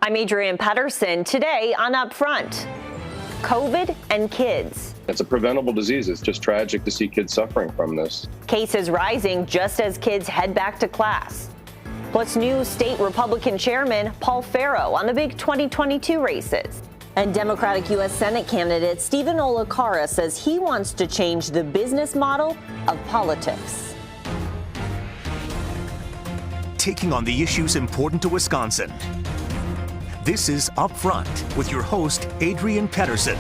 I'm Adrienne Pedersen. Today on Upfront, COVID and kids. It's a preventable disease. It's just tragic to see kids suffering from this. Cases rising just as kids head back to class. Plus, new state Republican Chairman Paul Farrow on the big 2022 races. And Democratic U.S. Senate candidate Stephen Olikara says he wants to change the business model of politics. Taking on the issues important to Wisconsin. This is Upfront with your host, Adrienne Pedersen.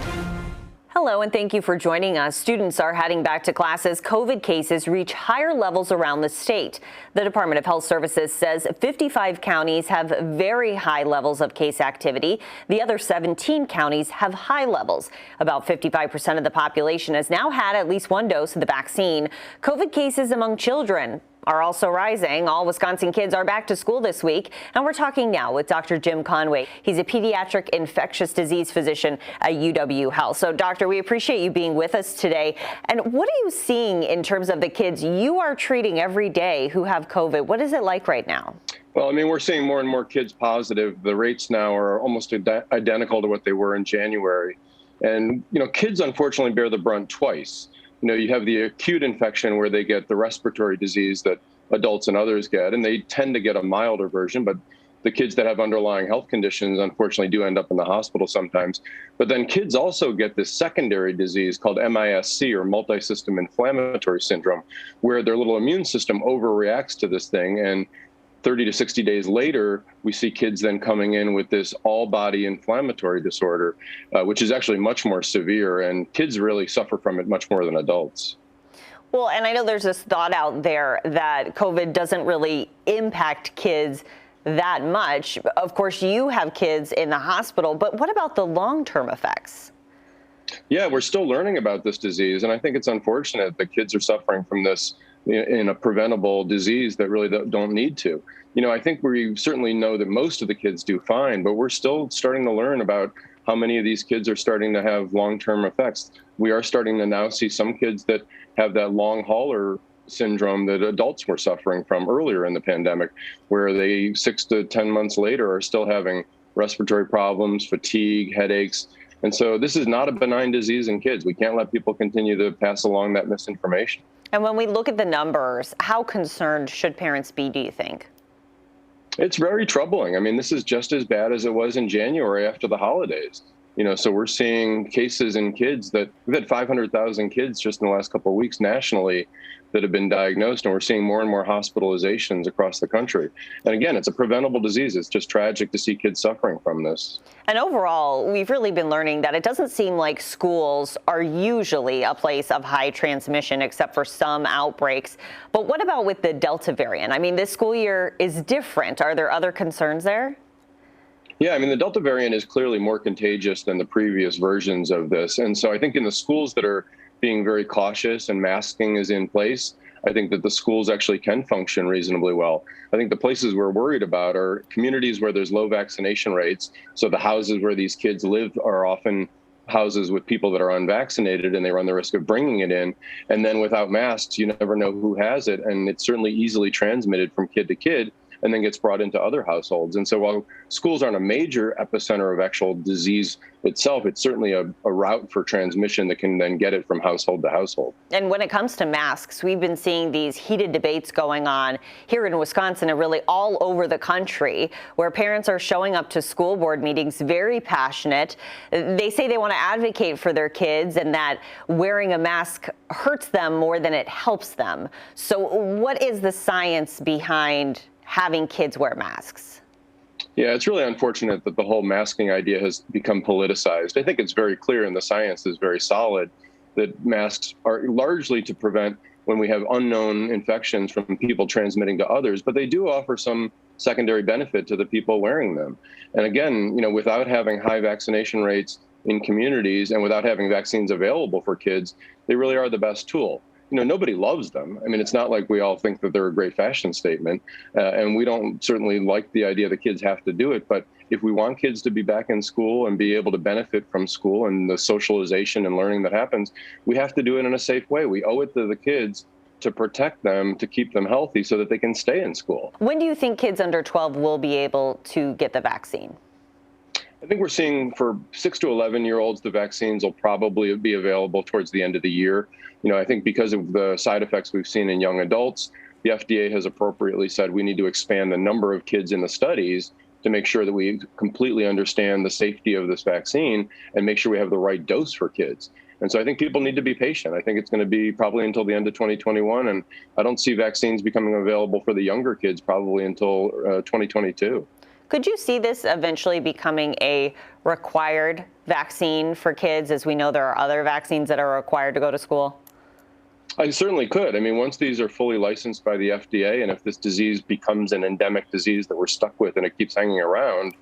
Hello, and thank you for joining us. Students are heading back to class as COVID cases reach higher levels around the state. The Department of Health Services says 55 counties have very high levels of case activity. The other 17 counties have high levels. About 55% of the population has now had at least one dose of the vaccine. COVID cases among children are also rising. All Wisconsin kids are back to school this week, and we're talking now with Dr. Jim Conway. He's a pediatric infectious disease physician at UW Health. So, doctor, we appreciate you being with us today. And what are you seeing in terms of the kids you are treating every day who have COVID? What is it like right now? Well, I mean, we're seeing more and more kids positive. The rates now are almost identical to what they were in January. And, kids unfortunately bear the brunt twice. You have the acute infection where they get the respiratory disease that adults and others get, and they tend to get a milder version. But the kids that have underlying health conditions, unfortunately, do end up in the hospital sometimes. But then kids also get this secondary disease called MIS-C, or multisystem inflammatory syndrome, where their little immune system overreacts to this thing. And 30 to 60 days later, we see kids then coming in with this all-body inflammatory disorder, which is actually much more severe, and kids really suffer from it much more than adults. Well, and I know there's this thought out there that COVID doesn't really impact kids that much. Of course, you have kids in the hospital, but what about the long-term effects? Yeah, we're still learning about this disease, and I think it's unfortunate that kids are suffering from this in a preventable disease that really don't need to. I think we certainly know that most of the kids do fine, but we're still starting to learn about how many of these kids are starting to have long-term effects. We are starting to now see some kids that have that long hauler syndrome that adults were suffering from earlier in the pandemic, where they 6 to 10 months later are still having respiratory problems, fatigue, headaches. And so this is not a benign disease in kids. We can't let people continue to pass along that misinformation. And when we look at the numbers, how concerned should parents be, do you think? It's very troubling. I mean, this is just as bad as it was in January after the holidays. So we're seeing cases in kids that we've had 500,000 kids just in the last couple of weeks nationally that have been diagnosed, and we're seeing more and more hospitalizations across the country. And again, it's a preventable disease. It's just tragic to see kids suffering from this. And overall, we've really been learning that it doesn't seem like schools are usually a place of high transmission, except for some outbreaks. But what about with the Delta variant? I mean, this school year is different. Are there other concerns there? Yeah, I mean, the Delta variant is clearly more contagious than the previous versions of this. And so I think in the schools that are being very cautious and masking is in place, I think that the schools actually can function reasonably well. I think the places we're worried about are communities where there's low vaccination rates. So the houses where these kids live are often houses with people that are unvaccinated, and they run the risk of bringing it in. And then without masks, you never know who has it. And it's certainly easily transmitted from kid to kid, and then gets brought into other households. And so while schools aren't a major epicenter of actual disease itself, it's certainly a route for transmission that can then get it from household to household. And when it comes to masks, we've been seeing these heated debates going on here in Wisconsin and really all over the country, where parents are showing up to school board meetings very passionate. They say they want to advocate for their kids and that wearing a mask hurts them more than it helps them. So what is the science behind having kids wear masks? Yeah, it's really unfortunate that the whole masking idea has become politicized. I think it's very clear, and the science is very solid, that masks are largely to prevent when we have unknown infections from people transmitting to others, but they do offer some secondary benefit to the people wearing them. And again, without having high vaccination rates in communities and without having vaccines available for kids, they really are the best tool. Nobody loves them. I mean, it's not like we all think that they're a great fashion statement, and we don't certainly like the idea that kids have to do it. But if we want kids to be back in school and be able to benefit from school and the socialization and learning that happens, we have to do it in a safe way. We owe it to the kids to protect them, to keep them healthy so that they can stay in school. When do you think kids under 12 will be able to get the vaccine? I think we're seeing for 6 to 11-year-olds, the vaccines will probably be available towards the end of the year. I think because of the side effects we've seen in young adults, the FDA has appropriately said we need to expand the number of kids in the studies to make sure that we completely understand the safety of this vaccine and make sure we have the right dose for kids. And so I think people need to be patient. I think it's going to be probably until the end of 2021. And I don't see vaccines becoming available for the younger kids probably until 2022. Could you see this eventually becoming a required vaccine for kids, as we know there are other vaccines that are required to go to school? I certainly could. I mean, once these are fully licensed by the FDA, and if this disease becomes an endemic disease that we're stuck with and it keeps hanging around,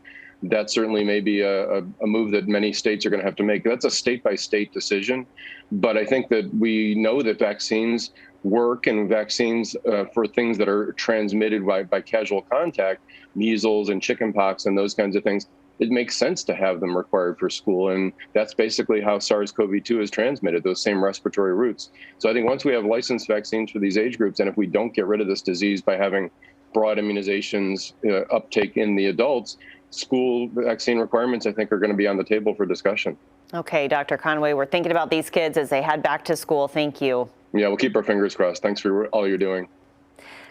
that certainly may be a move that many states are going to have to make. That's a state-by-state decision. But I think that we know that vaccines work, and vaccines for things that are transmitted by casual contact, measles and chickenpox and those kinds of things, it makes sense to have them required for school. And that's basically how SARS-CoV-2 is transmitted, those same respiratory routes. So I think once we have licensed vaccines for these age groups, and if we don't get rid of this disease by having broad immunizations uptake in the adults, school vaccine requirements, I think, are going to be on the table for discussion. Okay, Dr. Conway, we're thinking about these kids as they head back to school. Thank you. Yeah, we'll keep our fingers crossed. Thanks for all you're doing.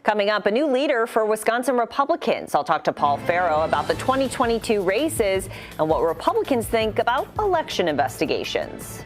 Coming up, a new leader for Wisconsin Republicans. I'll talk to Paul Farrow about the 2022 races and what Republicans think about election investigations.